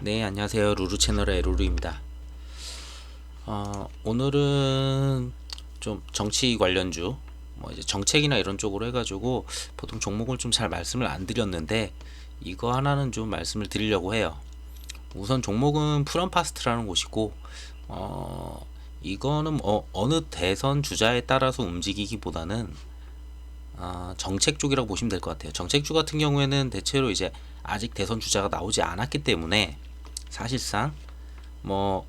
네, 안녕하세요. 루루 채널의 루루입니다. 오늘은 좀 정치 관련주, 뭐 이제 정책이나 이런 쪽으로 해가지고 보통 종목을 좀 잘 말씀을 안 드렸는데 이거 하나는 좀 말씀을 드리려고 해요. 우선 종목은 프롬파스트라는 곳이고, 이거는 어느 대선 주자에 따라서 움직이기보다는 정책 쪽이라고 보시면 될 것 같아요. 정책주 같은 경우에는 대체로 이제 아직 대선 주자가 나오지 않았기 때문에 사실상 뭐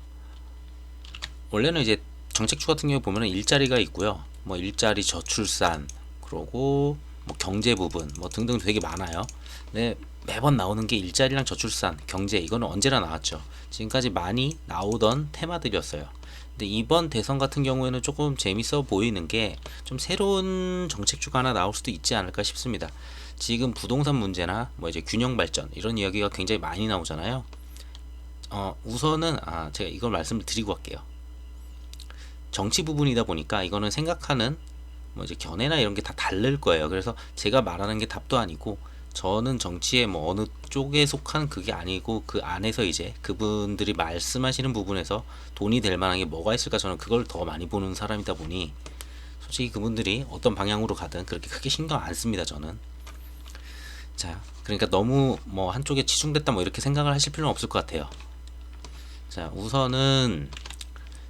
원래는 이제 정책주 같은 경우 보면은 일자리가 있고요. 뭐 일자리 저출산 그러고 뭐 경제 부분 뭐 등등 되게 많아요. 근데 매번 나오는 게 일자리랑 저출산, 경제 이거는 언제나 나왔죠. 지금까지 많이 나오던 테마들이었어요. 근데 이번 대선 같은 경우에는 조금 재밌어 보이는 게 좀 새로운 정책주가 하나 나올 수도 있지 않을까 싶습니다. 지금 부동산 문제나 뭐 이제 균형 발전 이런 이야기가 굉장히 많이 나오잖아요. 우선은 제가 이걸 말씀을 드리고 갈게요. 정치 부분이다 보니까 이거는 생각하는 뭐 이제 견해나 이런 게 다 다를 거예요. 그래서 제가 말하는 게 답도 아니고 저는 정치에 뭐 어느 쪽에 속한 그게 아니고 그 안에서 이제 그분들이 말씀하시는 부분에서 돈이 될 만한 게 뭐가 있을까 저는 그걸 더 많이 보는 사람이다 보니 솔직히 그분들이 어떤 방향으로 가든 그렇게 크게 신경 안 씁니다. 저는. 자, 그러니까 너무 뭐 한쪽에 치중됐다 뭐 이렇게 생각을 하실 필요는 없을 것 같아요. 자, 우선은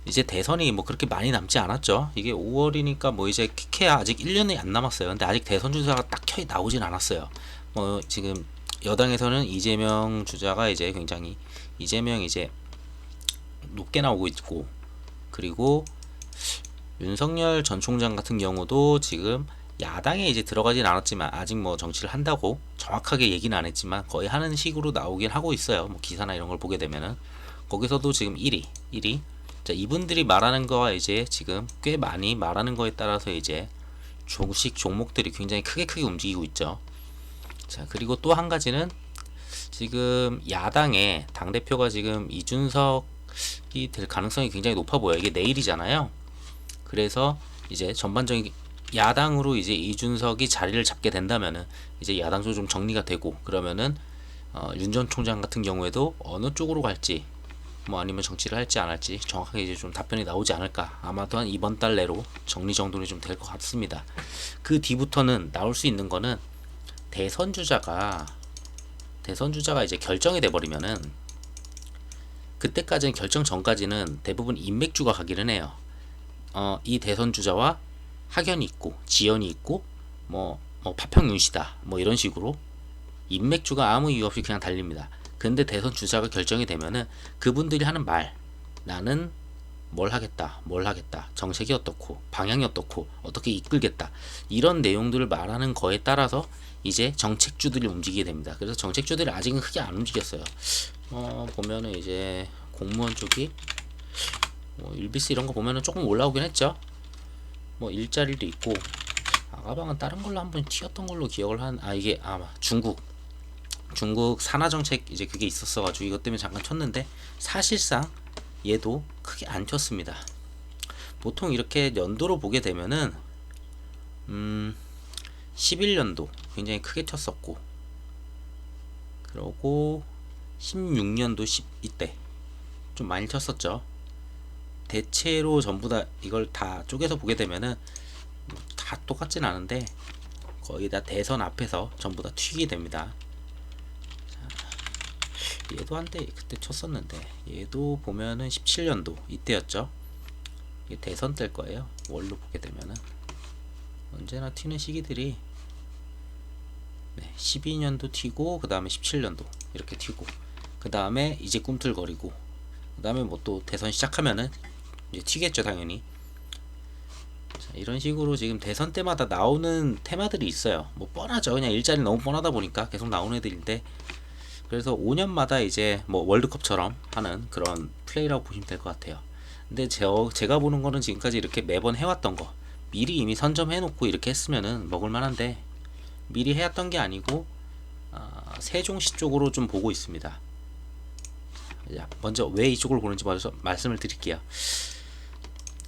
이제 대선이 뭐 그렇게 많이 남지 않았죠. 이게 5월이니까 뭐 이제 키케야 아직 1년이 안 남았어요. 근데 아직 대선 주자가 딱히 나오진 않았어요. 뭐 지금 여당에서는 이재명 주자가 이제 굉장히 이재명 이제 높게 나오고 있고, 그리고 윤석열 전 총장 같은 경우도 지금 야당에 이제 들어가진 않았지만 아직 뭐 정치를 한다고 정확하게 얘기는 안 했지만 거의 하는 식으로 나오긴 하고 있어요. 뭐 기사나 이런 걸 보게 되면은 거기서도 지금 1위. 자, 이분들이 말하는 거와 이제 지금 꽤 많이 말하는 거에 따라서 이제 주식 종목들이 굉장히 크게 움직이고 있죠. 자, 그리고 또 한 가지는 지금 야당의 당대표가 지금 이준석이 될 가능성이 굉장히 높아 보여요. 이게 내일이잖아요. 그래서 이제 전반적인 야당으로 이제 이준석이 자리를 잡게 된다면은 이제 야당도 좀 정리가 되고 그러면은 윤 전 총장 같은 경우에도 어느 쪽으로 갈지 뭐 아니면 정치를 할지 안 할지 정확하게 이제 좀 답변이 나오지 않을까. 아마도 한 이번 달 내로 정리정돈이 좀 될 것 같습니다. 그 뒤부터는 나올 수 있는 거는 대선 주자가 이제 결정이 돼 버리면은 그때까지는 결정 전까지는 대부분 인맥주가 가기는 해요. 이 대선 주자와 학연이 있고 지연이 있고 뭐 파평윤시다 뭐 이런 식으로 인맥주가 아무 이유 없이 그냥 달립니다. 근데 대선 주자가 결정이 되면은 그분들이 하는 말, 나는 뭘 하겠다, 정책이 어떻고, 방향이 어떻고, 어떻게 이끌겠다, 이런 내용들을 말하는 거에 따라서 이제 정책주들이 움직이게 됩니다. 그래서 정책주들이 아직은 크게 안 움직였어요. 보면은 이제 공무원 쪽이 뭐 일비스 이런 거 보면은 조금 올라오긴 했죠. 뭐 일자리도 있고, 아가방은 다른 걸로 한번 튀었던 걸로 기억을 이게 아마 중국 산하 정책 이제 그게 있었어가지고 이것 때문에 잠깐 쳤는데 사실상 얘도 크게 안 쳤습니다. 보통 이렇게 연도로 보게 되면은 11년도 굉장히 크게 쳤었고, 그리고 16년도 이때 좀 많이 쳤었죠. 대체로 전부 다 이걸 다 쪼개서 보게 되면은 다 똑같진 않은데 거의 다 대선 앞에서 전부 다 튀게 됩니다. 얘도 한때 그때 쳤었는데 얘도 보면은 17년도 이때였죠. 이게 대선 때일 거예요. 월로 보게 되면은 언제나 튀는 시기들이 12년도 튀고 그 다음에 17년도 이렇게 튀고 그 다음에 이제 꿈틀거리고 그 다음에 뭐 또 대선 시작하면은 이제 튀겠죠 당연히. 자, 이런 식으로 지금 대선 때마다 나오는 테마들이 있어요. 뭐 뻔하죠. 그냥 일자리 너무 뻔하다 보니까 계속 나오는 애들인데 그래서 5년마다 이제 뭐 월드컵처럼 하는 그런 플레이라고 보시면 될 것 같아요. 근데 제가 보는 거는 지금까지 이렇게 매번 해왔던 거 미리 이미 선점해놓고 이렇게 했으면은 먹을만한데 미리 해왔던 게 아니고 세종시 쪽으로 좀 보고 있습니다. 먼저 왜 이쪽으로 보는지 먼저 말씀을 드릴게요.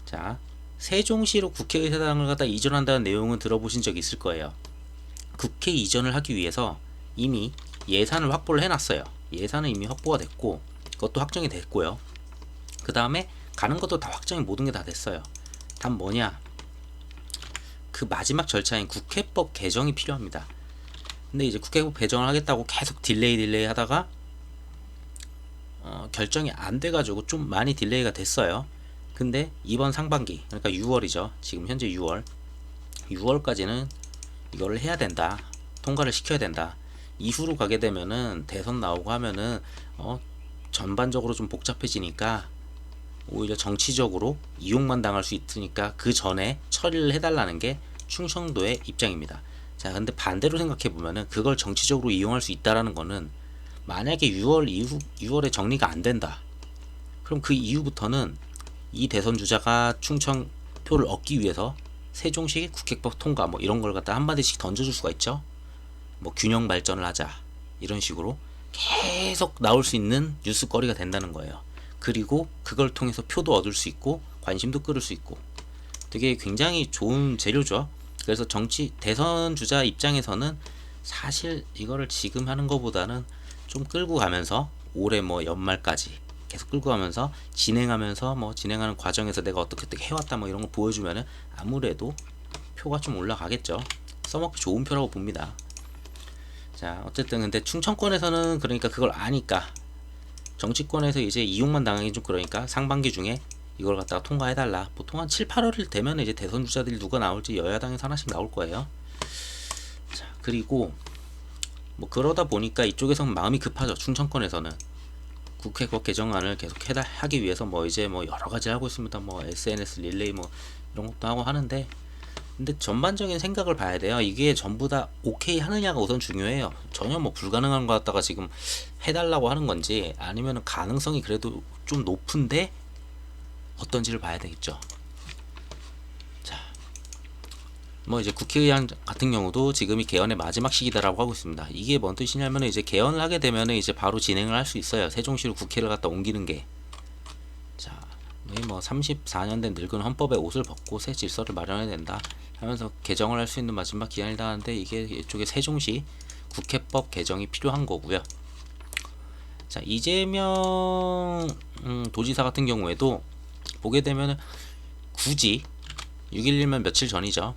자, 세종시로 국회의사당을 갖다 이전한다는 내용은 들어보신 적 있을 거예요. 국회 이전을 하기 위해서 이미 예산을 확보를 해놨어요. 예산은 이미 확보가 됐고 그것도 확정이 됐고요. 그 다음에 가는 것도 다 확정이 모든 게 다 됐어요. 단 뭐냐, 그 마지막 절차인 국회법 개정이 필요합니다. 근데 이제 국회법 개정을 하겠다고 계속 딜레이 하다가 결정이 안 돼가지고 좀 많이 딜레이가 됐어요. 근데 이번 상반기, 그러니까 6월이죠. 지금 현재 6월까지는 이거를 해야 된다. 통과를 시켜야 된다. 이후로 가게 되면은 대선 나오고 하면은 전반적으로 좀 복잡해지니까 오히려 정치적으로 이용만 당할 수 있으니까 그 전에 처리를 해달라는 게 충청도의 입장입니다. 자, 근데 반대로 생각해 보면은 그걸 정치적으로 이용할 수 있다라는 거는 만약에 6월에 정리가 안 된다. 그럼 그 이후부터는 이 대선 주자가 충청 표를 얻기 위해서 세종시 국회법 통과 뭐 이런 걸 갖다 한마디씩 던져줄 수가 있죠. 뭐 균형 발전을 하자 이런 식으로 계속 나올 수 있는 뉴스거리가 된다는 거예요. 그리고 그걸 통해서 표도 얻을 수 있고 관심도 끌을 수 있고 되게 굉장히 좋은 재료죠. 그래서 정치 대선 주자 입장에서는 사실 이거를 지금 하는 것보다는 좀 끌고 가면서 올해 뭐 연말까지 계속 끌고 가면서 진행하면서 뭐 진행하는 과정에서 내가 어떻게 해왔다 뭐 이런 거 보여주면은 아무래도 표가 좀 올라가겠죠. 써먹기 좋은 표라고 봅니다. 자, 어쨌든 근데 충청권에서는 그러니까 그걸 아니까 정치권에서 이제 이용만 당하기 좀 그러니까 상반기 중에 이걸 갖다가 통과해달라. 보통 한 7, 8월일 되면 이제 대선 주자들이 누가 나올지 여야당에서 하나씩 나올 거예요. 자, 그리고 뭐 그러다 보니까 이쪽에서는 마음이 급하죠. 충청권에서는 국회법 개정안을 계속 하기 위해서 뭐 이제 뭐 여러 가지 하고 있습니다. 뭐 SNS 릴레이 뭐 이런 것도 하고 하는데, 근데 전반적인 생각을 봐야 돼요. 이게 전부 다 오케이 하느냐가 우선 중요해요. 전혀 뭐 불가능한 거 갖다가 지금 해달라고 하는 건지 아니면 가능성이 그래도 좀 높은데 어떤지를 봐야 되겠죠. 자, 뭐 이제 국회의원 같은 경우도 지금이 개헌의 마지막 시기다라고 하고 있습니다. 이게 뭔 뜻이냐면 이제 개헌을 하게 되면 이제 바로 진행을 할 수 있어요. 세종시로 국회를 갖다 옮기는 게. 자, 뭐 34년 된 늙은 헌법에 옷을 벗고 새 질서를 마련해야 된다 하면서 개정을 할 수 있는 마지막 기한이다 하는데 이게 이쪽에 세종시 국회법 개정이 필요한 거고요. 자, 이재명 도지사 같은 경우에도 보게 되면 굳이 6.11면 며칠 전이죠.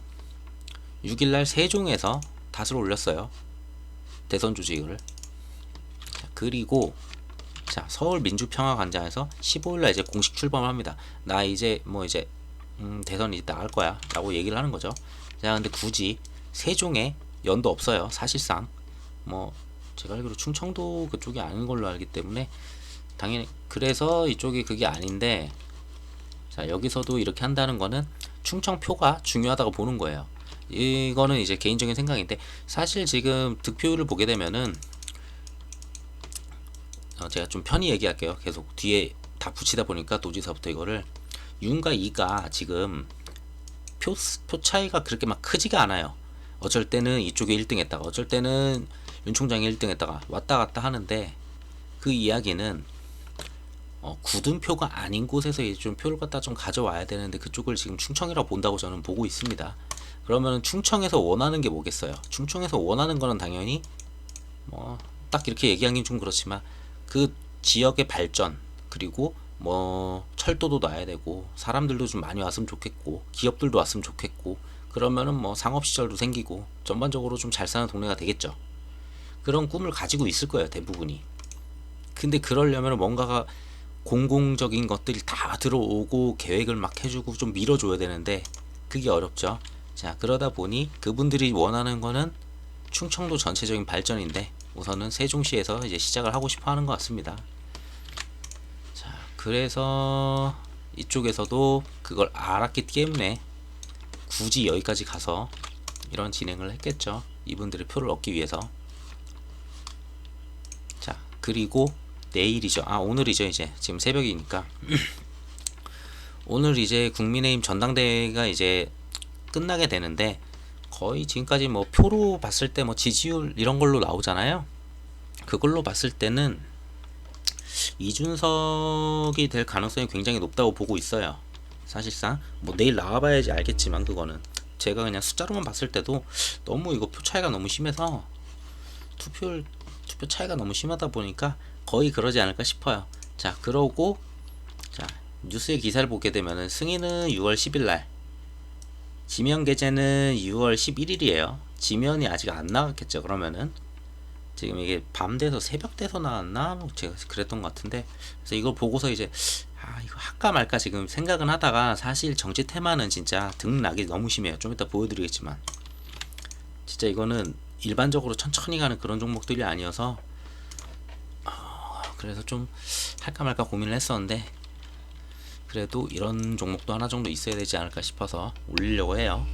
6일날 세종에서 닷을 올렸어요. 대선 주직을. 그리고 자, 서울 민주평화관장에서 15일날 이제 공식 출범을 합니다. 나 이제 뭐 이제 대선 이제 나갈 거야 라고 얘기를 하는 거죠. 자, 근데 굳이 세종에 연도 없어요. 사실상 뭐 제가 알기로 충청도 그쪽이 아닌 걸로 알기 때문에 당연히 그래서 이쪽이 그게 아닌데, 자, 여기서도 이렇게 한다는 거는 충청표가 중요하다고 보는 거예요. 이거는 이제 개인적인 생각인데 사실 지금 득표율을 보게 되면은 제가 좀 편히 얘기할게요. 계속 뒤에 다 붙이다 보니까 도지사부터 이거를 윤과 이가 지금 표 차이가 그렇게 막 크지가 않아요. 어쩔 때는 이쪽에 1등 했다가 어쩔 때는 윤 총장이 1등 했다가 왔다 갔다 하는데 그 이야기는 굳은 표가 아닌 곳에서 이제 좀 표를 갖다 좀 가져와야 되는데 그쪽을 지금 충청이라고 본다고 저는 보고 있습니다. 그러면 충청에서 원하는 게 뭐겠어요? 충청에서 원하는 거는 당연히 뭐 딱 이렇게 얘기하긴 좀 그렇지만 그 지역의 발전, 그리고 뭐 철도도 놔야 되고 사람들도 좀 많이 왔으면 좋겠고 기업들도 왔으면 좋겠고 그러면은 뭐 상업시설도 생기고 전반적으로 좀 잘 사는 동네가 되겠죠. 그런 꿈을 가지고 있을 거예요, 대부분이. 근데 그러려면 뭔가가 공공적인 것들이 다 들어오고 계획을 막 해주고 좀 밀어줘야 되는데 그게 어렵죠. 자, 그러다 보니 그분들이 원하는 거는 충청도 전체적인 발전인데 우선은 세종시에서 이제 시작을 하고 싶어 하는 것 같습니다. 자, 그래서 이쪽에서도 그걸 알았기 때문에 굳이 여기까지 가서 이런 진행을 했겠죠. 이분들의 표를 얻기 위해서. 자, 그리고 내일이죠. 오늘이죠. 이제 지금 새벽이니까 오늘 이제 국민의힘 전당대회가 이제 끝나게 되는데 거의 지금까지 뭐 표로 봤을 때 뭐 지지율 이런 걸로 나오잖아요. 그걸로 봤을 때는 이준석이 될 가능성이 굉장히 높다고 보고 있어요. 사실상 뭐 내일 나와봐야지 알겠지만 그거는 제가 그냥 숫자로만 봤을 때도 너무 이거 표 차이가 너무 심해서 투표율 투표 차이가 너무 심하다 보니까 거의 그러지 않을까 싶어요. 자, 그러고 자, 뉴스의 기사를 보게 되면은 승인은 6월 10일 날, 지면 게재는 6월 11일이에요. 지면이 아직 안 나갔겠죠. 그러면은 지금 이게 밤 돼서 새벽 돼서 나왔나? 뭐 제가 그랬던 것 같은데, 그래서 이걸 보고서 이제 이거 할까 말까 지금 생각은 하다가, 사실 정치 테마는 진짜 등락이 너무 심해요. 좀 이따 보여드리겠지만 진짜 이거는 일반적으로 천천히 가는 그런 종목들이 아니어서 그래서 좀 할까 말까 고민을 했었는데, 그래도 이런 종목도 하나 정도 있어야 되지 않을까 싶어서 올리려고 해요.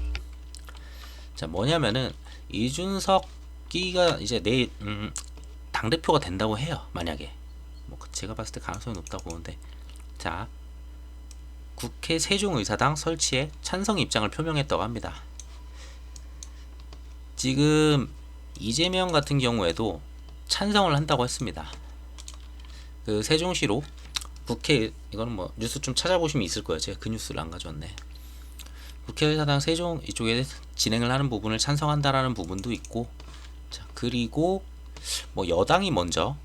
자, 뭐냐면은 이준석이가 이제 내일 당대표가 된다고 해요. 만약에 뭐 제가 봤을 때 가능성이 높다고 보는데, 자, 국회 세종의사당 설치에 찬성 입장을 표명했다고 합니다. 지금 이재명 같은 경우에도 찬성을 한다고 했습니다. 그 세종시로 국회, 이거는 뭐 뉴스 좀 찾아보시면 있을 거예요. 제가 그 뉴스를 안 가져왔네. 국회의사당 세종 이쪽에 진행을 하는 부분을 찬성한다라는 부분도 있고, 자, 그리고 뭐 여당이 먼저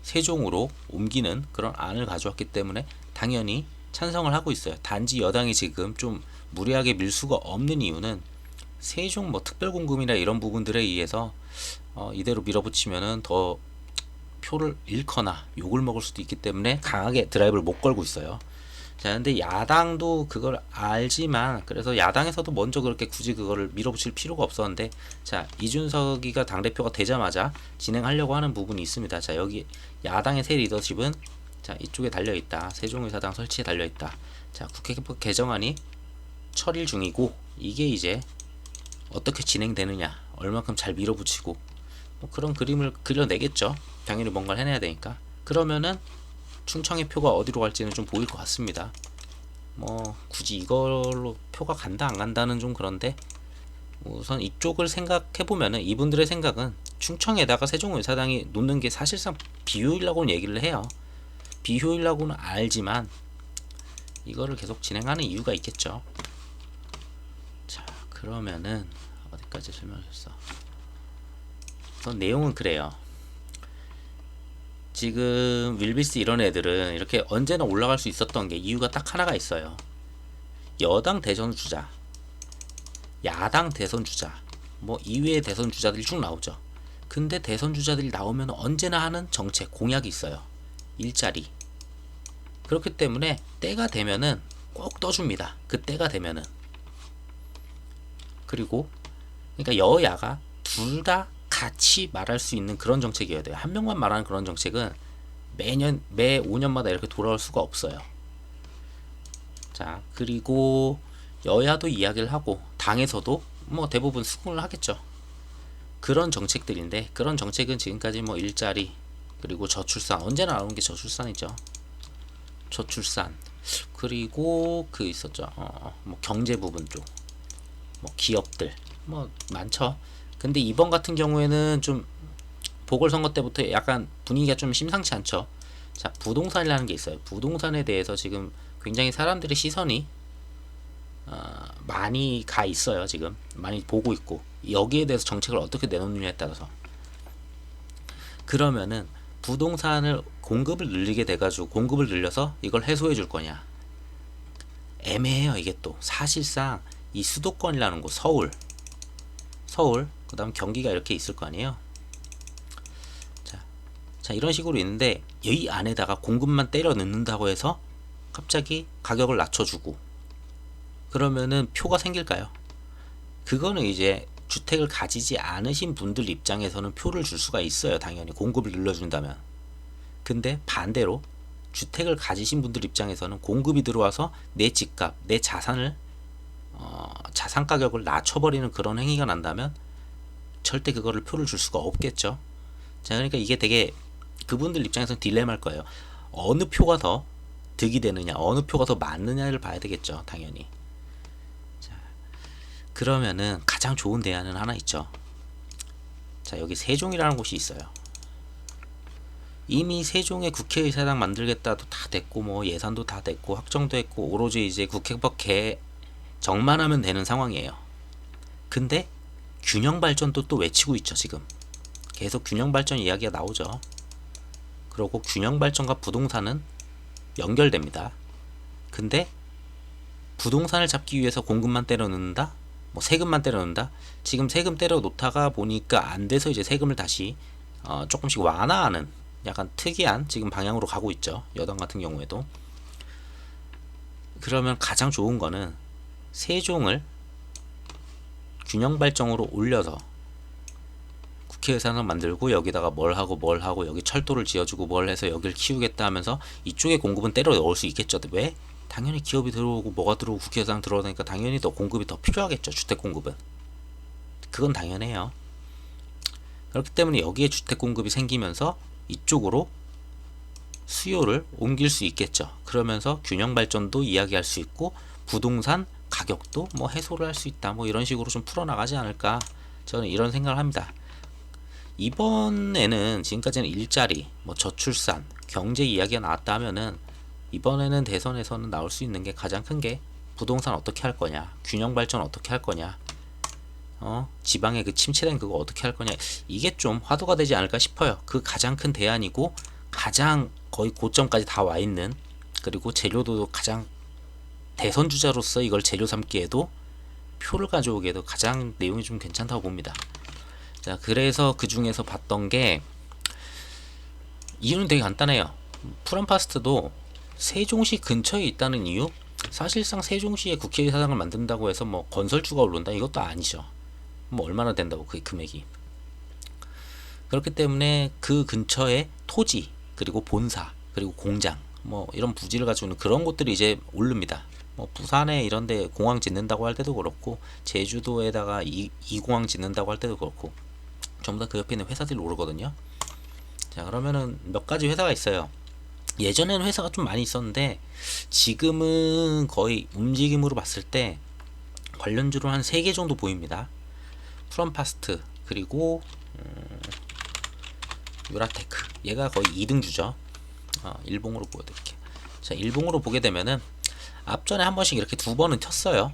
세종으로 옮기는 그런 안을 가져왔기 때문에 당연히 찬성을 하고 있어요. 단지 여당이 지금 좀 무리하게 밀 수가 없는 이유는 세종 뭐 특별공금이나 이런 부분들에 의해서 이대로 밀어붙이면은 더 표를 잃거나 욕을 먹을 수도 있기 때문에 강하게 드라이브를 못 걸고 있어요. 자, 근데 야당도 그걸 알지만, 그래서 야당에서도 먼저 그렇게 굳이 그거를 밀어붙일 필요가 없었는데, 자, 이준석이가 당대표가 되자마자 진행하려고 하는 부분이 있습니다. 자, 여기 야당의 새 리더십은 자, 이쪽에 달려있다. 세종의사당 설치에 달려있다. 자, 국회법 개정안이 처리 중이고, 이게 이제 어떻게 진행되느냐, 얼만큼 잘 밀어붙이고 뭐 그런 그림을 그려내겠죠. 당연히 뭔가를 해내야 되니까. 그러면은 충청의 표가 어디로 갈지는 좀 보일 것 같습니다. 뭐 굳이 이걸로 표가 간다 안 간다는 좀 그런데, 우선 이쪽을 생각해보면은 이분들의 생각은 충청에다가 세종의사당이 놓는 게 사실상 비효율이라고는 얘기를 해요. 비효율이라고는 알지만 이거를 계속 진행하는 이유가 있겠죠. 자, 그러면은 어디까지 설명했어? 우선 내용은 그래요. 지금 윌비스 이런 애들은 이렇게 언제나 올라갈 수 있었던 게 이유가 딱 하나가 있어요. 여당 대선 주자, 야당 대선 주자, 뭐 이외의 대선 주자들이 쭉 나오죠. 근데 대선 주자들이 나오면 언제나 하는 정책, 공약이 있어요. 일자리. 그렇기 때문에 때가 되면은 꼭 떠줍니다. 그 때가 되면은. 그리고 그러니까 여야가 둘 다 같이 말할 수 있는 그런 정책이어야 돼요. 한 명만 말하는 그런 정책은 매년 매 5년마다 이렇게 돌아올 수가 없어요. 자, 그리고 여야도 이야기를 하고 당에서도 뭐 대부분 수긍을 하겠죠. 그런 정책들인데, 그런 정책은 지금까지 뭐 일자리, 그리고 저출산, 언제나 나오는 게 저출산이죠. 저출산, 그리고 그 있었죠. 뭐 경제 부분 쪽, 뭐 기업들, 뭐 많죠. 근데 이번 같은 경우에는 좀 보궐선거 때부터 약간 분위기가 좀 심상치 않죠. 자, 부동산이라는 게 있어요. 부동산에 대해서 지금 굉장히 사람들의 시선이 많이 가 있어요. 지금 많이 보고 있고, 여기에 대해서 정책을 어떻게 내놓느냐에 따라서. 그러면은 부동산을 공급을 늘리게 돼가지고 공급을 늘려서 이걸 해소해 줄 거냐, 애매해요. 이게 또 사실상 이 수도권이라는 곳, 서울, 그 다음 경기가 이렇게 있을 거 아니에요. 자, 이런 식으로 있는데 이 안에다가 공급만 때려 넣는다고 해서 갑자기 가격을 낮춰주고 그러면은 표가 생길까요? 그거는 이제 주택을 가지지 않으신 분들 입장에서는 표를 줄 수가 있어요. 당연히 공급을 늘려준다면. 근데 반대로 주택을 가지신 분들 입장에서는 공급이 들어와서 내 집값, 내 자산을 자산 가격을 낮춰버리는 그런 행위가 난다면 절대 그거를 표를 줄 수가 없겠죠. 자, 그러니까 이게 되게 그분들 입장에서는 딜레마일 거예요. 어느 표가 더 득이 되느냐, 어느 표가 더 맞느냐를 봐야 되겠죠. 당연히. 자, 그러면은 가장 좋은 대안은 하나 있죠. 자, 여기 세종이라는 곳이 있어요. 이미 세종에 국회의사당 만들겠다도 다 됐고, 뭐 예산도 다 됐고, 확정도 했고, 오로지 이제 국회법 개정만 하면 되는 상황이에요. 근데 균형 발전도 또 외치고 있죠. 지금 계속 균형 발전 이야기가 나오죠. 그리고 균형 발전과 부동산은 연결됩니다. 근데 부동산을 잡기 위해서 공급만 때려 넣는다? 뭐 세금만 때려 넣는다? 지금 세금 때려 놓다가 보니까 안 돼서 이제 세금을 다시 조금씩 완화하는 약간 특이한 지금 방향으로 가고 있죠. 여당 같은 경우에도. 그러면 가장 좋은 거는 세종을 균형 발전으로 올려서 국회 예산을 만들고 여기다가 뭘 하고 여기 철도를 지어주고 뭘 해서 여기를 키우겠다 하면서 이쪽에 공급은 때려 넣을 수 있겠죠. 왜? 당연히 기업이 들어오고 뭐가 들어오고 국회 예산 들어오니까 당연히 더 공급이 더 필요하겠죠. 주택 공급은. 그건 당연해요. 그렇기 때문에 여기에 주택 공급이 생기면서 이쪽으로 수요를 옮길 수 있겠죠. 그러면서 균형 발전도 이야기할 수 있고 부동산 가격도 뭐 해소를 할 수 있다. 뭐 이런 식으로 좀 풀어나가지 않을까. 저는 이런 생각을 합니다. 이번에는 지금까지는 일자리, 뭐 저출산, 경제 이야기가 나왔다 하면은 이번에는 대선에서는 나올 수 있는 게 가장 큰 게 부동산 어떻게 할 거냐, 균형 발전 어떻게 할 거냐, 지방의 그 침체된 그거 어떻게 할 거냐, 이게 좀 화두가 되지 않을까 싶어요. 그 가장 큰 대안이고 가장 거의 고점까지 다 와 있는, 그리고 재료도 가장 대선 주자로서 이걸 재료 삼기에도 표를 가져오기에도 가장 내용이 좀 괜찮다고 봅니다. 자, 그래서 그 중에서 봤던 게 이유는 되게 간단해요. 푸른파스트도 세종시 근처에 있다는 이유? 사실상 세종시에 국회의사당을 만든다고 해서 뭐 건설주가 오른다 이것도 아니죠. 뭐 얼마나 된다고 그 금액이. 그렇기 때문에 그 근처에 토지, 그리고 본사, 그리고 공장, 뭐 이런 부지를 가지고 있는 그런 곳들이 이제 오릅니다. 뭐 부산에 이런데 공항 짓는다고 할 때도 그렇고 제주도에다가 이 공항 짓는다고 할 때도 그렇고 전부 다 그 옆에 있는 회사들이 오르거든요. 자, 그러면은 몇 가지 회사가 있어요. 예전에는 회사가 좀 많이 있었는데 지금은 거의 움직임으로 봤을 때 관련주로 한 3개 정도 보입니다. 푸른파스트, 그리고 유라테크, 얘가 거의 2등주죠. 일봉으로 보여드릴게요. 자, 일봉으로 보게 되면은 앞전에 한 번씩 이렇게 2번은 튀었어요.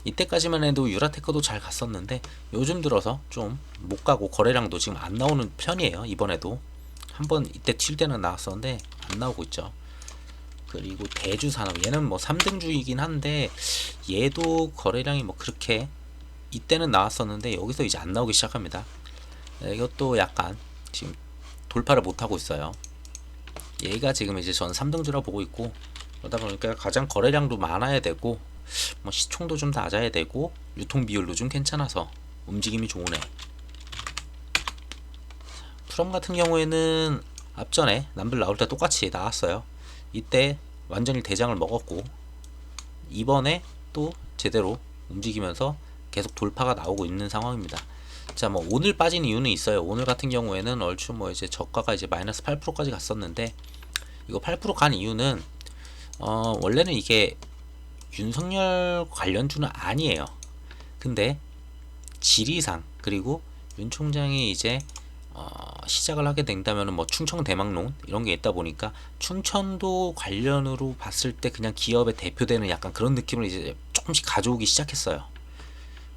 이때까지만 해도 유라테크도 잘 갔었는데 요즘 들어서 좀 못 가고 거래량도 지금 안 나오는 편이에요. 이번에도 한번 이때 튈 때는 나왔었는데 안 나오고 있죠. 그리고 대주산업, 얘는 뭐 3등주이긴 한데 얘도 거래량이 뭐 그렇게 이때는 나왔었는데 여기서 이제 안 나오기 시작합니다. 이것도 약간 지금 돌파를 못 하고 있어요. 얘가 지금 이제 전 3등주라 보고 있고, 그러다 보니까 가장 거래량도 많아야 되고 뭐 시총도 좀 낮아야 되고 유통 비율도 좀 괜찮아서 움직임이 좋으네. 푸럼 같은 경우에는 앞전에 남들 나올 때 똑같이 나왔어요. 이때 완전히 대장을 먹었고 이번에 또 제대로 움직이면서 계속 돌파가 나오고 있는 상황입니다. 자, 뭐 오늘 빠진 이유는 있어요. 오늘 같은 경우에는 얼추 뭐 이제 저가가 이제 마이너스 8%까지 갔었는데 이거 8%간 이유는 원래는 이게 윤석열 관련주는 아니에요. 근데 지리상, 그리고 윤 총장이 이제 시작을 하게 된다면 뭐 충청 대망론 이런 게 있다 보니까 춘천도 관련으로 봤을 때 그냥 기업의 대표되는 약간 그런 느낌을 이제 조금씩 가져오기 시작했어요.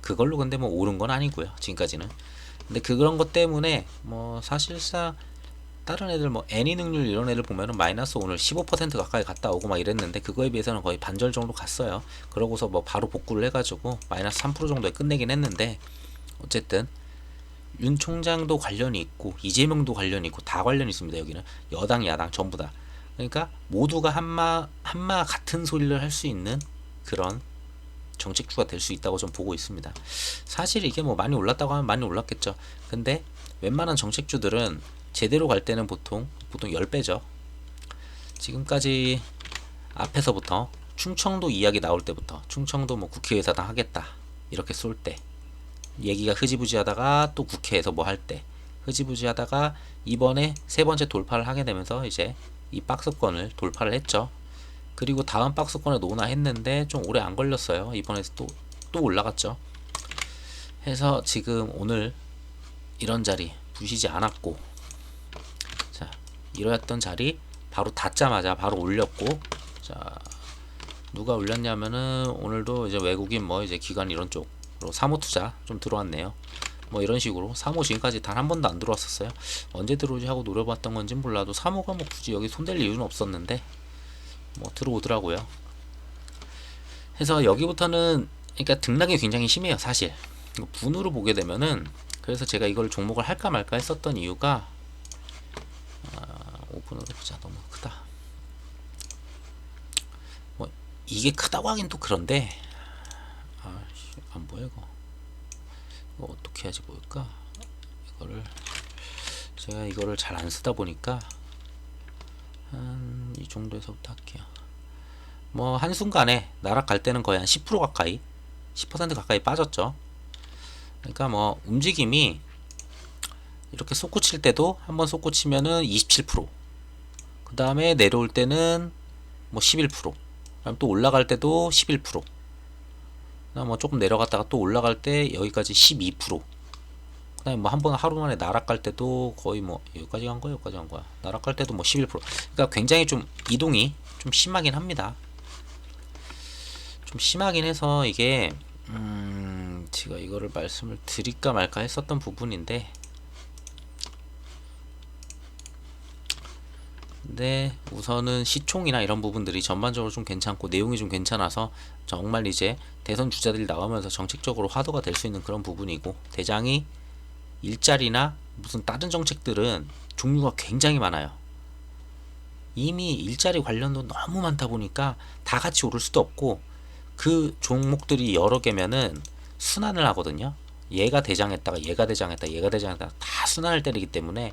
그걸로 근데 뭐 오른 건 아니고요, 지금까지는. 근데 그런 것 때문에 뭐 사실상 다른 애들 뭐 애니 능률 이런 애들 보면은 마이너스 오늘 15% 가까이 갔다 오고 막 이랬는데 그거에 비해서는 거의 반절 정도 갔어요. 그러고서 뭐 바로 복구를 해가지고 마이너스 3% 정도에 끝내긴 했는데 어쨌든 윤 총장도 관련이 있고 이재명도 관련이 있고 다 관련이 있습니다. 여기는 여당 야당 전부 다. 그러니까 모두가 한마 같은 소리를 할 수 있는 그런 정책주가 될 수 있다고 좀 보고 있습니다. 사실 이게 뭐 많이 올랐다고 하면 많이 올랐겠죠. 근데 웬만한 정책주들은 제대로 갈 때는 보통 10배죠. 지금까지 앞에서부터 충청도 이야기 나올 때부터 충청도 뭐 국회의사당 하겠다 이렇게 쏠 때 얘기가 흐지부지 하다가 또 국회에서 뭐 할 때 흐지부지 하다가 이번에 세 번째 돌파를 하게 되면서 이제 이 박스권을 돌파를 했죠. 그리고 다음 박스권에 논하했는데 좀 오래 안 걸렸어요. 이번에 또 올라갔죠. 해서 지금 오늘 이런 자리 부시지 않았고, 자, 이러했던 자리 바로 닫자마자 바로 올렸고, 자, 누가 올렸냐면은 오늘도 이제 외국인 뭐 이제 기관 이런 쪽으로 사모투자 좀 들어왔네요. 뭐 이런 식으로 3호 지금까지 단 한 번도 안 들어왔었어요. 언제 들어오지 하고 노려봤던 건진 몰라도 3호가 뭐 굳이 여기 손댈 이유는 없었는데 뭐 들어오더라고요. 해서 여기부터는 그러니까 등락이 굉장히 심해요 사실. 분으로 보게 되면은, 그래서 제가 이걸 종목을 할까 말까 했었던 이유가, 오픈으로 보자. 너무 크다. 뭐 이게 크다고 하긴 또 그런데, 안 보여 이거. 이거 어떻게 해야지 보일까? 이거를 제가 이거를 잘 안 쓰다 보니까 한 이 정도에서부터 할게요. 뭐 한순간에 나락갈 때는 거의 한 10% 가까이, 10% 가까이 빠졌죠. 그러니까 뭐 움직임이 이렇게 솟구칠 때도 한번 솟구치면은 27%, 그 다음에 내려올 때는 뭐 11%, 그다음 또 올라갈 때도 11%, 그다음 뭐 조금 내려갔다가 또 올라갈 때 여기까지 12%, 그다음에 뭐 한 번 하루 만에 나락갈 때도 거의 뭐 여기까지 간 거야, 여기까지 간 거야. 나락갈 때도 뭐 11%. 그러니까 굉장히 좀 이동이 좀 심하긴 합니다. 좀 심하긴 해서 이게 제가 이거를 말씀을 드릴까 말까 했었던 부분인데, 근데 우선은 시총이나 이런 부분들이 전반적으로 좀 괜찮고 내용이 좀 괜찮아서 정말 이제 대선 주자들이 나오면서 정책적으로 화두가 될 수 있는 그런 부분이고, 대장이 일자리나 무슨 다른 정책들은 종류가 굉장히 많아요. 이미 일자리 관련도 너무 많다 보니까 다 같이 오를 수도 없고, 그 종목들이 여러 개면은 순환을 하거든요. 얘가 대장했다가 얘가 대장했다 얘가 대장했다 다 순환을 때리기 때문에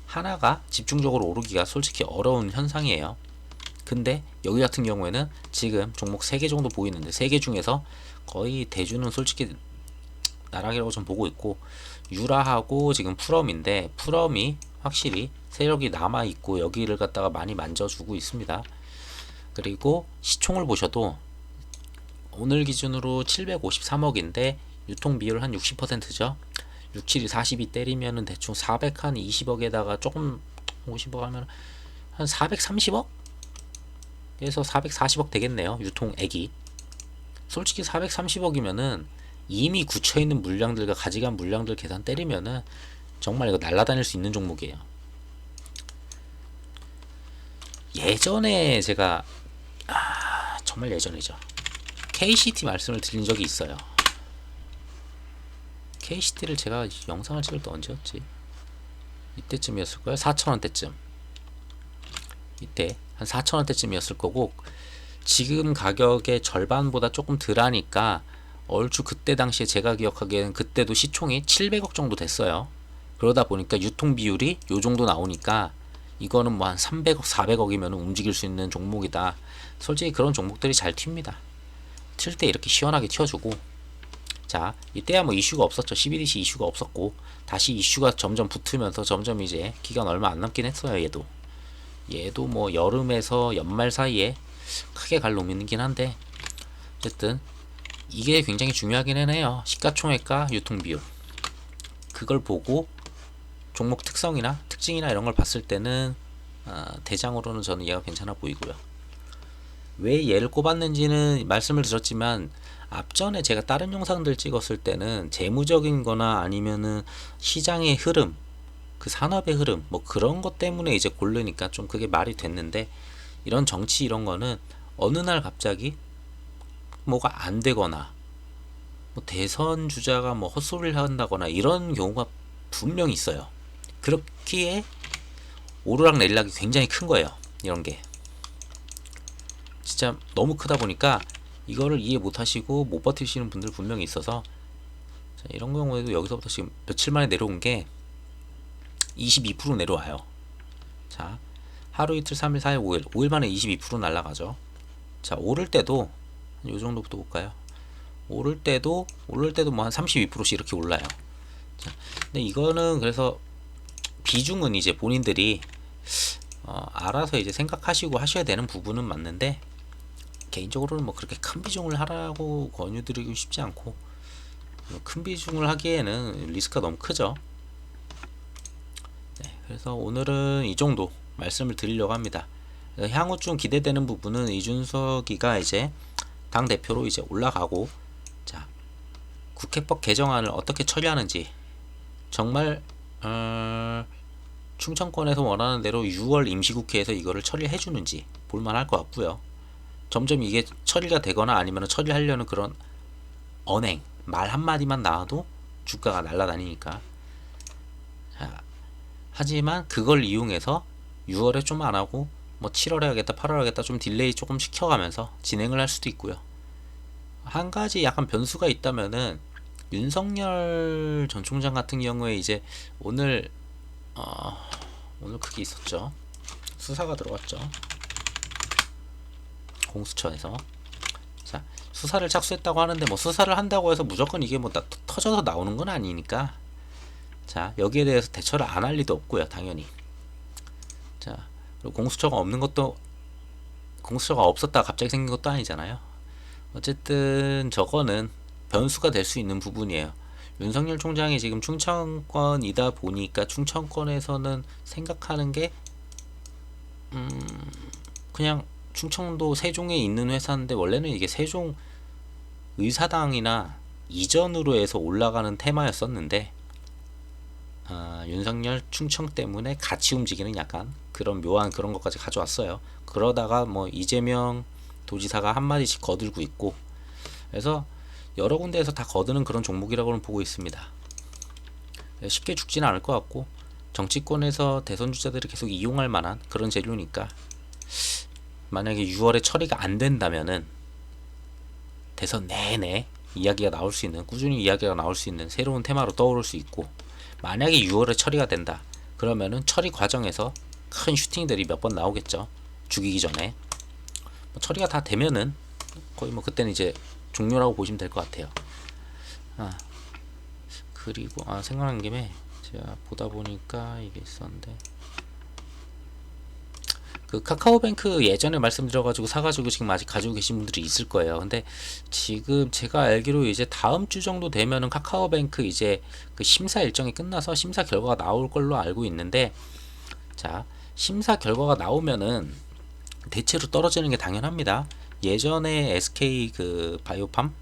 하나가 집중적으로 오르기가 솔직히 어려운 현상이에요. 근데 여기 같은 경우에는 지금 종목 3개 정도 보이는데 3개 중에서 거의 대주는 솔직히 나락이라고 좀 보고 있고, 유라하고 지금 풀엄인데 풀엄이 확실히 세력이 남아있고 여기를 갖다가 많이 만져주고 있습니다. 그리고 시총을 보셔도 오늘 기준으로 753억인데 유통 비율 한 60%죠. 6, 7이 42 때리면은 대충 420억에다가 조금 50억 하면 한 430억? 에서 440억 되겠네요. 유통액이. 솔직히 430억이면은 이미 굳혀있는 물량들과 가져간 물량들 계산 때리면은 정말 이거 날라다닐 수 있는 종목이에요. 예전에 제가 정말 예전이죠. KCT 말씀을 드린 적이 있어요. KCT를 제가 영상을 찍을 때 언제였지? 이때쯤이었을 거예요. 4,000원대쯤. 이때 한 4,000원대쯤이었을 거고, 지금 가격의 절반보다 조금 덜 하니까 얼추 그때 당시에 제가 기억하기에는 그때도 시총이 700억 정도 됐어요. 그러다 보니까 유통 비율이 요 정도 나오니까 이거는 뭐 한 300억, 400억이면 움직일 수 있는 종목이다. 솔직히 그런 종목들이 잘 튑니다. 튈 때 이렇게 시원하게 튀어주고, 자 이때야 뭐 이슈가 없었죠. 12DC 이슈가 없었고 다시 이슈가 점점 붙으면서 점점 이제 기간 얼마 안 남긴 했어요. 얘도 뭐 여름에서 연말 사이에 크게 갈 놈이긴 한데, 어쨌든 이게 굉장히 중요하긴 해요. 시가총액과 유통비율, 그걸 보고 종목 특성이나 특징이나 이런 걸 봤을 때는 대장으로는 저는 얘가 괜찮아 보이고요. 왜 얘를 꼽았는지는 말씀을 드렸지만, 앞전에 제가 다른 영상들 찍었을 때는 재무적인 거나 아니면은 시장의 흐름, 그 산업의 흐름 뭐 그런 것 때문에 이제 고르니까 좀 그게 말이 됐는데, 이런 정치 이런 거는 어느 날 갑자기 뭐가 안 되거나 뭐 대선 주자가 뭐 헛소리를 한다거나 이런 경우가 분명히 있어요. 그렇기에 오르락 내리락이 굉장히 큰 거예요. 이런 게 진짜 너무 크다 보니까 이거를 이해 못 하시고 못 버티시는 분들 분명히 있어서, 자, 이런 경우에도 여기서부터 지금 며칠 만에 내려온 게 22% 내려와요. 자, 하루 이틀 3일 4일 5일 만에 22% 날라가죠. 자, 오를 때도 요 정도부터 볼까요? 오를 때도 뭐 한 32%씩 이렇게 올라요. 자, 근데 이거는 그래서 비중은 이제 본인들이 알아서 이제 생각하시고 하셔야 되는 부분은 맞는데, 개인적으로는 뭐 그렇게 큰 비중을 하라고 권유드리고 싶지 않고, 큰 비중을 하기에는 리스크가 너무 크죠. 네, 그래서 오늘은 이 정도 말씀을 드리려고 합니다. 향후 좀 기대되는 부분은 이준석이가 이제 당대표로 이제 올라가고, 자, 국회법 개정안을 어떻게 처리하는지 정말 충청권에서 원하는 대로 6월 임시국회에서 이거를 처리해 주는지 볼만할 것 같고요. 점점 이게 처리가 되거나 아니면 처리하려는 그런 언행, 말 한마디만 나와도 주가가 날아다니니까. 자, 하지만 그걸 이용해서 6월에 좀 안 하고 뭐 7월에 하겠다, 8월에 하겠다 좀 딜레이 조금 시켜가면서 진행을 할 수도 있고요. 한 가지 약간 변수가 있다면은 윤석열 전 총장 같은 경우에 이제 오늘 오늘 그게 있었죠. 수사가 들어갔죠. 공수처에서. 자, 수사를 착수했다고 하는데 뭐 수사를 한다고 해서 무조건 이게 뭐 터져서 나오는 건 아니니까. 자, 여기에 대해서 대처를 안 할 리도 없고요, 당연히. 자, 그리고 공수처가 없는 것도 공수처가 없었다가 갑자기 생긴 것도 아니잖아요. 어쨌든 저거는 변수가 될 수 있는 부분이에요. 윤석열 총장이 지금 충청권이다 보니까 충청권에서는 생각하는 게 그냥 충청도 세종에 있는 회사인데 원래는 이게 세종 의사당이나 이전으로 해서 올라가는 테마였었는데 윤석열 충청 때문에 같이 움직이는 약간 그런 묘한 그런 것까지 가져왔어요. 그러다가 뭐 이재명 도지사가 한마디씩 거들고 있고, 그래서 여러 군데에서 다 거드는 그런 종목이라고는 보고 있습니다. 쉽게 죽지는 않을 것 같고 정치권에서 대선 주자들이 계속 이용할 만한 그런 재료니까, 만약에 6월에 처리가 안 된다면은 대선 내내 이야기가 나올 수 있는, 꾸준히 이야기가 나올 수 있는 새로운 테마로 떠오를 수 있고, 만약에 6월에 처리가 된다 그러면은 처리 과정에서 큰 슈팅들이 몇 번 나오겠죠. 죽이기 전에. 처리가 다 되면은 거의 뭐 그때는 이제 종료라고 보시면 될 것 같아요. 그리고 생각난 김에 제가 보다 보니까 이게 있었는데, 그 카카오뱅크 예전에 말씀드려가지고 사가지고 지금 아직 가지고 계신 분들이 있을 거예요. 근데 지금 제가 알기로 이제 다음 주 정도 되면은 카카오뱅크 이제 그 심사 일정이 끝나서 심사 결과가 나올 걸로 알고 있는데, 자, 심사 결과가 나오면은 대체로 떨어지는 게 당연합니다. 예전에 SK 그 바이오팜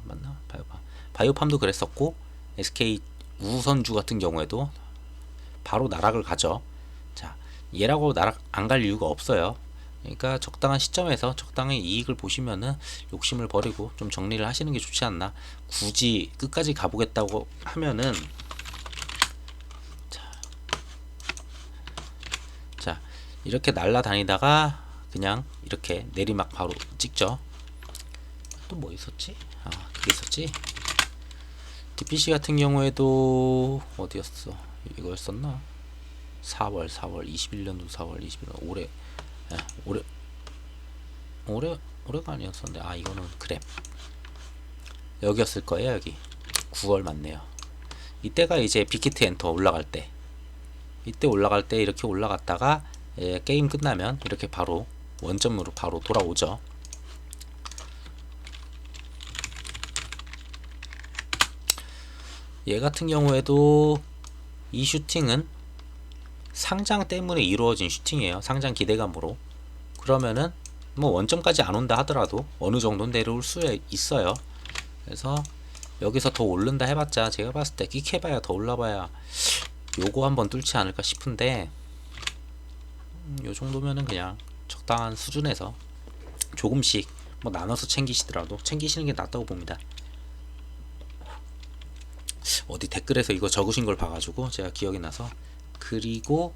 맞나? 바이오팜도 그랬었고, SK 우선주 같은 경우에도 바로 나락을 가죠. 자, 얘라고 나락 안 갈 이유가 없어요. 그러니까 적당한 시점에서 적당한 이익을 보시면은 욕심을 버리고 좀 정리를 하시는 게 좋지 않나. 굳이 끝까지 가보겠다고 하면은, 자, 이렇게 날라다니다가 그냥 이렇게 내리막 바로 찍죠. 또 뭐 있었지? 그게 있었지. DPC 같은 경우에도 어디였어? 이거였었나? 4월 21년도 4월 21년 올해가 아니었었는데, 이거는 그래 여기였을 거예요. 여기 9월 맞네요. 이때가 이제 빅히트 엔터 올라갈 때, 이때 올라갈 때 이렇게 올라갔다가 게임 끝나면 이렇게 바로 원점으로 바로 돌아오죠. 얘 같은 경우에도 이 슈팅은 상장 때문에 이루어진 슈팅이에요. 상장 기대감으로. 그러면은 뭐 원점까지 안 온다 하더라도 어느 정도는 내려올 수 있어요. 그래서 여기서 더 오른다 해봤자, 제가 봤을 때 끽해봐야 더 올라봐야 요거 한번 뚫지 않을까 싶은데, 요 정도면은 그냥 적당한 수준에서 조금씩 뭐 나눠서 챙기시더라도 챙기시는 게 낫다고 봅니다. 어디 댓글에서 이거 적으신 걸 봐가지고 제가 기억이 나서. 그리고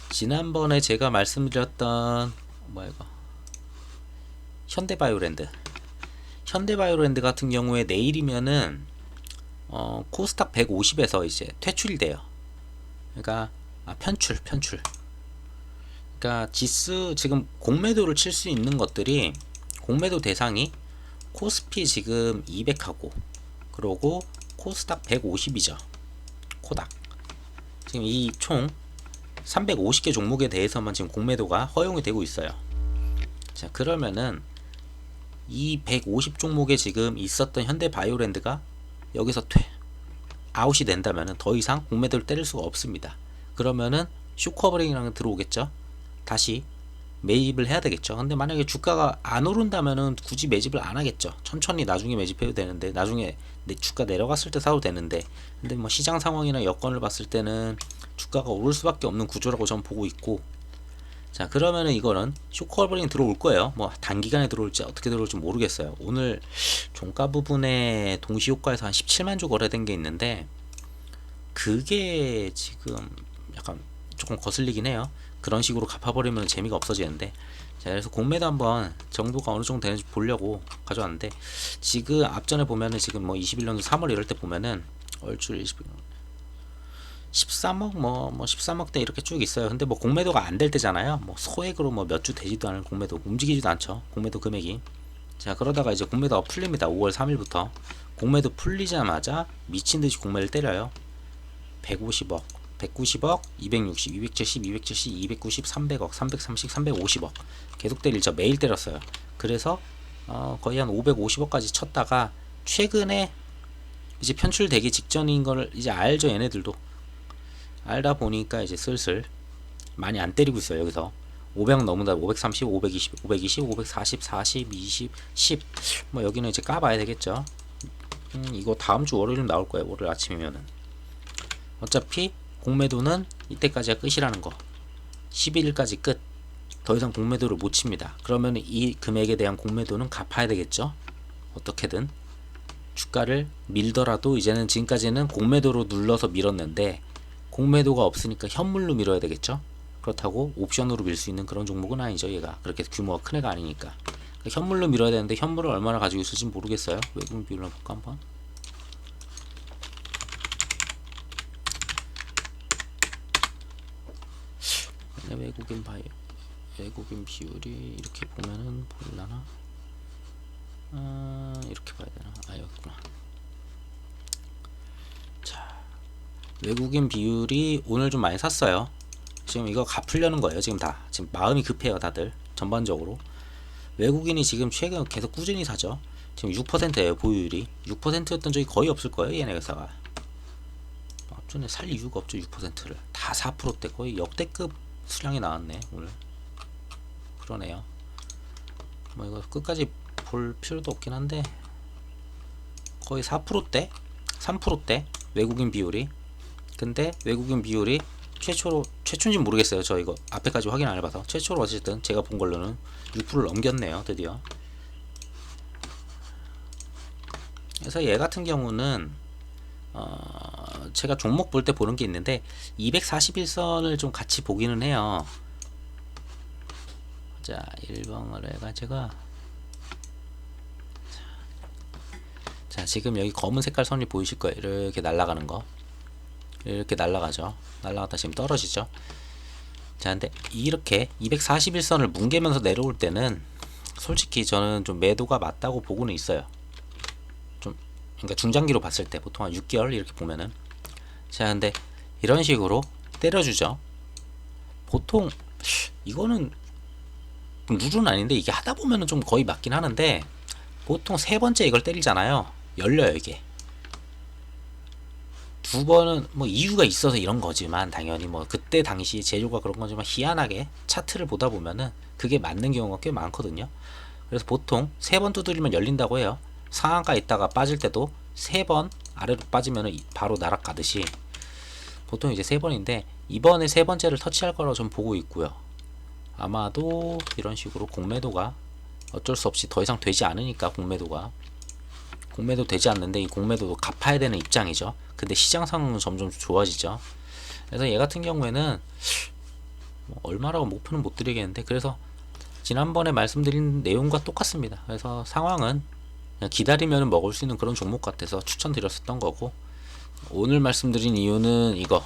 지난번에 제가 말씀드렸던 이거 현대바이오랜드 같은 경우에 내일이면은 코스닥 150에서 이제 퇴출이 돼요. 그러니까 편출. 그러니까 지수 지금 공매도를 칠 수 있는 것들이, 공매도 대상이 코스피 지금 200하고, 그리고 코스닥 150이죠. 코닥 지금 이 총 350개 종목에 대해서만 지금 공매도가 허용이 되고 있어요. 자, 그러면은 이 150 종목에 지금 있었던 현대바이오랜드가 여기서 아웃이 된다면은 더 이상 공매도를 때릴 수가 없습니다. 그러면은 쇼커버링이랑 들어오겠죠. 다시 매입을 해야 되겠죠. 근데 만약에 주가가 안 오른다면은 굳이 매집을 안 하겠죠. 천천히 나중에 매집해도 되는데, 나중에 내 주가 내려갔을 때 사도 되는데, 근데 뭐 시장 상황이나 여건을 봤을 때는 주가가 오를 수밖에 없는 구조라고 저는 보고 있고, 자 그러면은 이거는 쇼커버링 들어올 거예요. 뭐 단기간에 들어올지 어떻게 들어올지 모르겠어요. 오늘 종가 부분에 동시 효과에서 한 17만 주 거래된 게 있는데, 그게 지금 약간 조금 거슬리긴 해요. 그런 식으로 갚아버리면 재미가 없어지는데, 자 그래서 공매도 한번 정도가 어느 정도 되는지 보려고 가져왔는데, 지금 앞전에 보면은 지금 뭐 21년도 3월 이럴 때 보면은 얼추 13억 뭐 13억대 이렇게 쭉 있어요. 근데 뭐 공매도가 안 될 때잖아요. 뭐 소액으로 뭐 몇 주 되지도 않은 공매도, 움직이지도 않죠, 공매도 금액이. 자 그러다가 이제 공매도가 풀립니다. 5월 3일부터 공매도 풀리자마자 미친듯이 공매를 때려요. 150억, 190억, 260, 270, 270, 290, 300억, 330, 350억 계속 때리죠. 매일 때렸어요. 그래서 거의 한 550억까지 쳤다가 최근에 이제 편출되기 직전인 거를 이제 알죠. 얘네들도 알다 보니까 이제 슬슬 많이 안 때리고 있어요. 여기서 500 넘는다. 530, 520, 520, 540, 40, 20, 10. 뭐 여기는 이제 까봐야 되겠죠. 이거 다음 주 월요일 나올 거예요. 월요일 아침이면은. 어차피 공매도는 이때까지가 끝이라는 거. 11일까지 끝. 더 이상 공매도를 못 칩니다. 그러면 이 금액에 대한 공매도는 갚아야 되겠죠. 어떻게든 주가를 밀더라도 이제는, 지금까지는 공매도로 눌러서 밀었는데 공매도가 없으니까 현물로 밀어야 되겠죠. 그렇다고 옵션으로 밀 수 있는 그런 종목은 아니죠. 얘가 그렇게 규모가 큰 애가 아니니까. 그러니까 현물로 밀어야 되는데 현물을 얼마나 가지고 있을지 모르겠어요. 외국인 비율로 볼까 한번. 외국인 비율이 이렇게 보면은 보일라나? 이렇게 봐야 되나? 여기구나. 자, 외국인 비율이 오늘 좀 많이 샀어요. 지금 이거 갚으려는 거예요. 지금 지금 마음이 급해요. 다들 전반적으로. 외국인이 지금 최근 계속 꾸준히 사죠. 지금 6%예요. 보유율이 6%였던 적이 거의 없을 거예요. 얘네 회사가. 앞전에 살 이유가 없죠. 6%를 다 4%대, 거의 역대급 수량이 나왔네 오늘. 그러네요. 뭐 이거 끝까지 볼 필요도 없긴 한데 거의 4%대 3%대 외국인 비율이. 근데 외국인 비율이 최초인지 모르겠어요. 저 이거 앞에까지 확인 안 해봐서. 최초로 어쨌든 제가 본 걸로는 6%를 넘겼네요. 드디어. 그래서 얘 같은 경우는 제가 종목 볼 때 보는 게 있는데 241선을 좀 같이 보기는 해요. 자 1번을 해가지고, 자 지금 여기 검은 색깔 선이 보이실 거예요. 이렇게 날아가는 거, 이렇게 날아가죠. 날아갔다 지금 떨어지죠. 자 근데 이렇게 241선을 뭉개면서 내려올 때는 솔직히 저는 좀 매도가 맞다고 보고는 있어요. 좀 그러니까 중장기로 봤을 때 보통 한 6개월 이렇게 보면은. 자 근데 이런 식으로 때려주죠. 보통 이거는 룰은 아닌데 이게 하다 보면은 좀 거의 맞긴 하는데, 보통 세 번째 이걸 때리잖아요. 열려요 이게. 두 번은 뭐 이유가 있어서 이런 거지만, 당연히 뭐 그때 당시 재료가 그런 거지만, 희한하게 차트를 보다 보면은 그게 맞는 경우가 꽤 많거든요. 그래서 보통 세 번 두드리면 열린다고 해요. 상한가 있다가 빠질 때도 세 번 아래로 빠지면은 바로 날아가듯이 보통 이제 세 번인데, 이번에 세 번째를 터치할 거라고 좀 보고 있고요. 아마도 이런 식으로 공매도가 어쩔 수 없이 더 이상 되지 않으니까, 공매도 되지 않는데 이 공매도도 갚아야 되는 입장이죠. 근데 시장 상황은 점점 좋아지죠. 그래서 얘 같은 경우에는 뭐 얼마라고 목표는 못 드리겠는데, 그래서 지난번에 말씀드린 내용과 똑같습니다. 그래서 상황은 그냥 기다리면 먹을 수 있는 그런 종목 같아서 추천드렸었던 거고, 오늘 말씀드린 이유는 이거,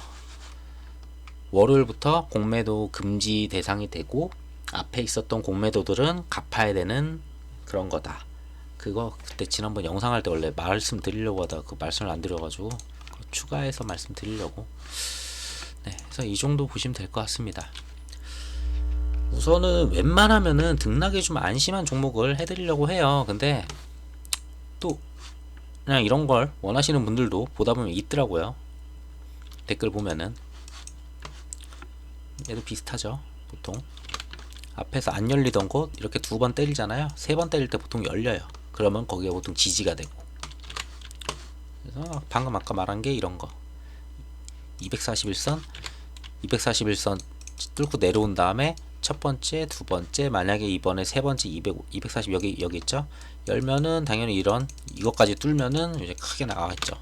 월요일부터 공매도 금지 대상이 되고 앞에 있었던 공매도들은 갚아야 되는 그런 거다. 그거 그때 지난번 영상 할 때 원래 말씀드리려고 하다가 그 말씀을 안 드려가지고 추가해서 말씀드리려고. 네, 그래서 이 정도 보시면 될 것 같습니다. 우선은 웬만하면은 등락이 좀 안심한 종목을 해드리려고 해요. 근데 또 그냥 이런 걸 원하시는 분들도 보다 보면 있더라고요. 댓글 보면은 얘도 비슷하죠. 보통 앞에서 안 열리던 곳 이렇게 두 번 때리잖아요. 세 번 때릴 때 보통 열려요. 그러면 거기가 보통 지지가 되고. 그래서 방금 아까 말한 게 이런 거 241선 241선 뚫고 내려온 다음에 첫 번째, 두 번째, 만약에 이번에 세 번째 240 여기 있죠. 열면은 당연히 이런 이것까지 뚫면은 이제 크게 나가겠죠.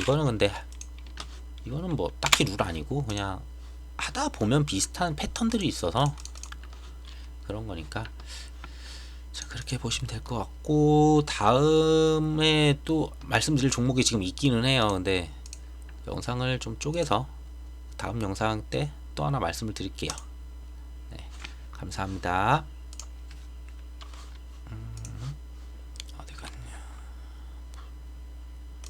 이거는 근데 이거는 뭐 딱히 룰 아니고 그냥 하다 보면 비슷한 패턴들이 있어서 그런 거니까 자 그렇게 보시면 될 것 같고, 다음에 또 말씀드릴 종목이 지금 있기는 해요. 근데 영상을 좀 쪼개서 다음 영상 때 또 하나 말씀을 드릴게요. 네, 감사합니다.